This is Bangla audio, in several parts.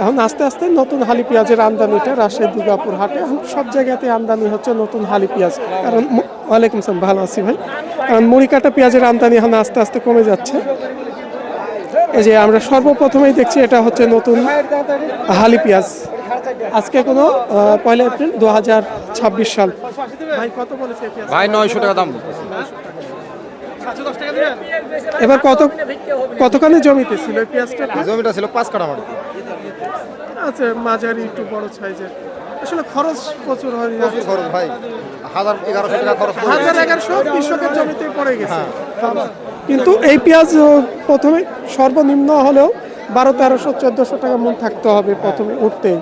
এখন আস্তে আস্তে নতুন হালি পেঁয়াজের আমদানিটা রাজশাহী দুর্গাপুর হাটে এখন সব জায়গাতে আমদানি হচ্ছে নতুন হালি পেঁয়াজ। কারণ ওয়ালাইকুম আসসালাম, ভালো আছি ভাই। কারণ মুড়ি কাটা পেঁয়াজের আমদানি এখন আস্তে আস্তে কমে যাচ্ছে। এই যে আমরা সর্বপ্রথমেই দেখছি এটা হচ্ছে নতুন হালি পেঁয়াজ। আজকে কোনো 1 এপ্রিল 2026 সাল। ভাই কত বলেছে ভাই 900 টাকা দাম বলতেছে। এবার কতখানি জমিতে ছিল এই পেঁয়াজটা? জমিটা ছিল 5 কাঠা মাটি। আচ্ছা, মাঝারি একটু বড় সাইজের। আসলে খরচ প্রচুর হয়, প্রচুর খরচ ভাই, 1100 টাকা খরচ। 1100 কৃষকের জমিতে পড়ে গেছে। কিন্তু এই পেঁয়াজ প্রথমে সর্বনিম্ন হলেও 1200-1300 1400 টাকা মন থাকতে হবে প্রথমে উঠতেই।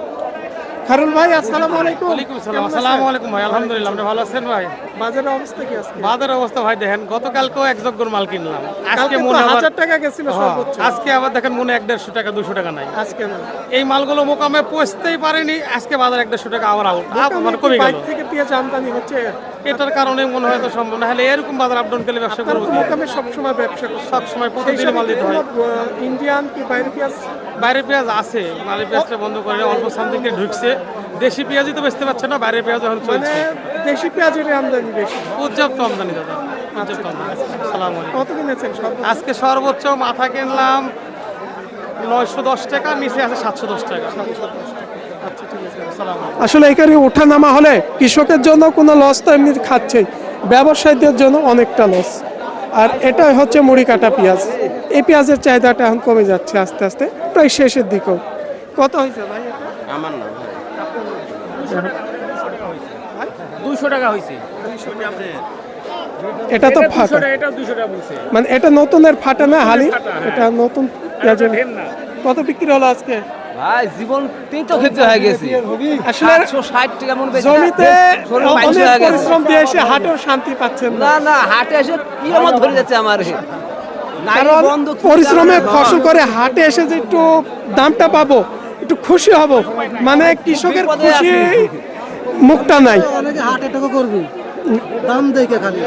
খারুল ভাই আসসালামু আলাইকুম। ওয়ালাইকুম আসসালাম। আসসালামু আলাইকুম ভাই, আলহামদুলিল্লাহ। আপনি ভালো আছেন ভাই? বাজারের অবস্থা কি আজকে? বাজারের অবস্থা ভাই দেখেন, গতকালকেও এক জগ্গর মাল কিনলাম, আজকে মনে 1000 টাকা গেছিল সর্বোচ্চ। আজকে আবার দেখেন মনে 150 টাকা 200 টাকা নাই। আজকে না, এই মালগুলো মোকামে পৌঁছতেই পারেনি, আজকে বাজার 150 টাকা আবার আউট মানে কমে গেল। বাইরে থেকে পেঁয়াজ আমদানি হচ্ছে, এটার কারণে মনে হয় তো সম্ভব না হলে এরকম বাজার আপ ডাউন করলে ব্যবসা করবো। মোকামে সবসময় ব্যবসা করছে, সব সময় প্রতিদিন মাল দিতে হয়। ইন্ডিয়ান কি বাইরে পেঁয়াজ? বাইরে পেঁয়াজ আছে, বাইরে পেঁয়াজটা বন্ধ করে অল্প সামদিকে ঢুকছে। দেশি পেঁয়াজই তো বেচতে পারছে না, বাইরে পেঁয়াজ এখন মানে চলছে। দেশি পেঁয়াজের আমদানি বেশি, পর্যাপ্ত আমদানি দাদা, পর্যাপ্ত আমদানি। আসসালামু আলাইকুম। কত কিনেছেন সব? আজকে সর্বোচ্চ মাথা কিনলাম 910 টাকা, নিচে আছে 710 টাকা। আসলে এখানে ওঠা নামা হলে কৃষকের জন্য কোনো লস তো এমনি খাচ্ছে, ব্যবসায়ীদের জন্য অনেকটা লস। আর এটাই হচ্ছে মুড়ি কাটা পেঁয়াজ। এই পেঁয়াজের চাহিদাটা এখন কমে যাচ্ছে আস্তে আস্তে, প্রায় শেষের দিকেও। কত হয়েছে ভাই? আমার না 200 টাকা হয়েছে। এটা তো ফাটা, এটা 200 টাকা বলছে। মানে এটা নতুনের ফাটা না হালি, এটা নতুন পেঁয়াজের। কত বিক্রি হলো আজকে ভাই? জীবন তিন তো ক্ষেত্রে হয়ে গেছে। আসলে 760 টাকা মন বেচে জমিতে অনেক পরিশ্রম দিয়ে এসে হাটেও শান্তি পাচ্ছেন না। না না, হাটে এসে কি আমার ধরে যাচ্ছে আমার। কারণ পরিশ্রমে ফসল করে হাটে এসে যে একটু দামটা পাবো, একটু খুশি হব, মানে কৃষকের খুশি মুখটা নাই। অনেকে হার্ট অ্যাটাকও করবি দাম দেখে, খালি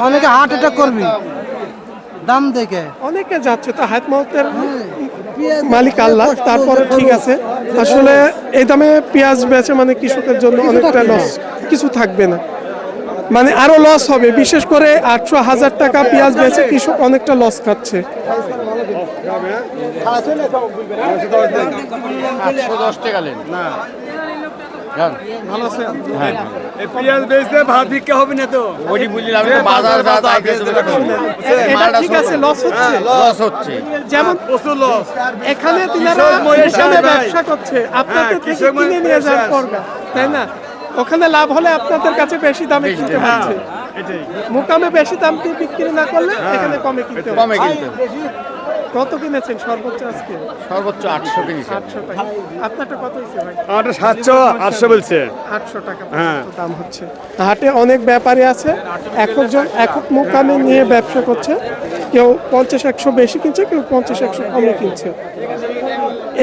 অনেকে হার্ট অ্যাটাক করবি দাম দেখে। অনেকে যাচ্ছে তো, হাত মহতের মালিক আল্লাহ, তারপরে ঠিক আছে। আসলে এই দামে পেঁয়াজ বেচে মানে কৃষকের জন্য অনেকটা লস, কিছু থাকবে না, মানে আরো লস হবে। বিশেষ করে 800-1000 টাকা পেঁয়াজ বেচে কৃষক অনেকটা লস খাচ্ছে। 810 টাকা নেন না। ভালো আছে? এই পেঁয়াজ বেচতে ভাত ভিক্ষা হবে না তো। ওইটি বুঝলি আমি বাজার ঠিক আছে, লস হচ্ছে, লস হচ্ছে। যেমন প্রচুর লস। এখানে তিনারা এখানে ব্যবসা করছে, আপনাদের থেকে কিনে নিয়ে যাওয়ার পরগা, তাই না? ওখানে লাভ হলে আপনাদের কাছে বেশি দামে কিনতে হচ্ছে, মোকামে বেশি দাম দিয়ে বিক্রি না করলে এখানে কমে কিনতে হবে। কমে কিনতে। কত কিনেছেন সর্বোচ্চ আজকে? সর্বোচ্চ 800 কিনেছি। 800 টাকা। আপনারটা কত হয়েছে ভাই? আমারটা 700-800 বলছে। 800 টাকা পর্যন্ত দাম হচ্ছে। হাটে অনেক ব্যাপারী আছে, একক মোকামে নিয়ে ব্যবসা করছে। কেউ 50-100 বেশি কিনছে, কেউ 50-100 কমে কিনছে।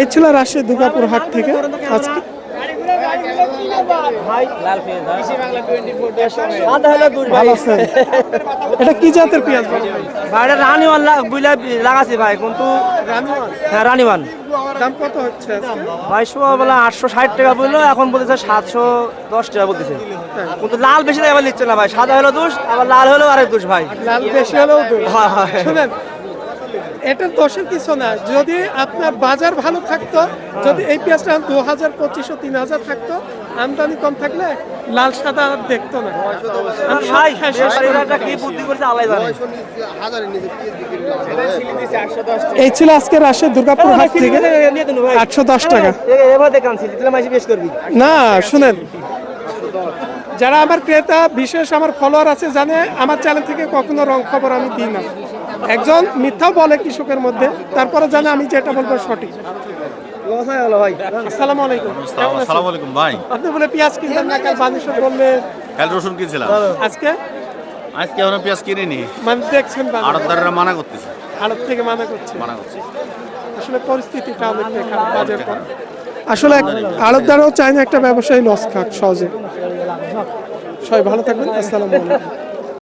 এই ছিল রাজশাহী দুর্গাপুর হাট থেকে আজকে। ভালো আছেন? এটা কি জাতের পেঁয়াজ বলো ভাই? ভাইটা রানিওয়াল লাগাছি ভাই, কিন্তু হ্যাঁ রানিওয়াল। দাম কত হচ্ছে আজকে? ভাই বলে 860 টাকা বললো, এখন বলতেছে 710 টাকা বলতেছে। কিন্তু লাল বেশি টাকা নিচ্ছে না ভাই, সাদা হলো দোষ, আবার লাল হলেও আরেক দোষ ভাই। লাল বেশি হলেও দোষ। হ্যাঁ, হ্যাঁ। শুনেন, এটার দোষের কিছু না, যদি আপনার বাজার ভালো থাকতো, যদি এই পেঁয়াজটা 2000, 2500, 3000 থাকতো, আমদানি কম থাকলে লাল সাদা আর দেখতো না। ভাই এটা কি বুদ্ধি করছে আল্লাহ জানে। এই ছিল আজকে রাজশাহী দুর্গাপুর হাট থেকে 810 টাকা। এবার দেখাচ্ছি দিলাম মাইসি বেশ করবি না, শুনেন, যারা আমার ক্রেতা, বিশেষ আমার ফলোয়ার আছে, জানে আমার চ্যানেল থেকে কখনো রং খবর আমি দিই না। একজন মিথ্যাও বলে কৃষকের মধ্যে, তারপরে জানে আমি যেটা বলবো সঠিক। আসসালামু আলাইকুম। আসসালামু আলাইকুম ভাই। আপনি বলে পেঁয়াজ কিনতেন না, কাল বানিশ বললে কাল রসুন কিনছিলাম, আজকে আজকে এখনো পেঁয়াজ কিনিনি। মানে দেখছেন আড়তদাররা মানা করতেছে, আড়ত থেকে মানা করছে। মানা করছে। আসলে পরিস্থিতিটা অনেকটা খারাপ বাজার পর। আসলে আড়তদারও চায় না একটা ব্যবসায়ী লস খাক সহজে। সবাই ভালো থাকবেন। আসসালামু আলাইকুম।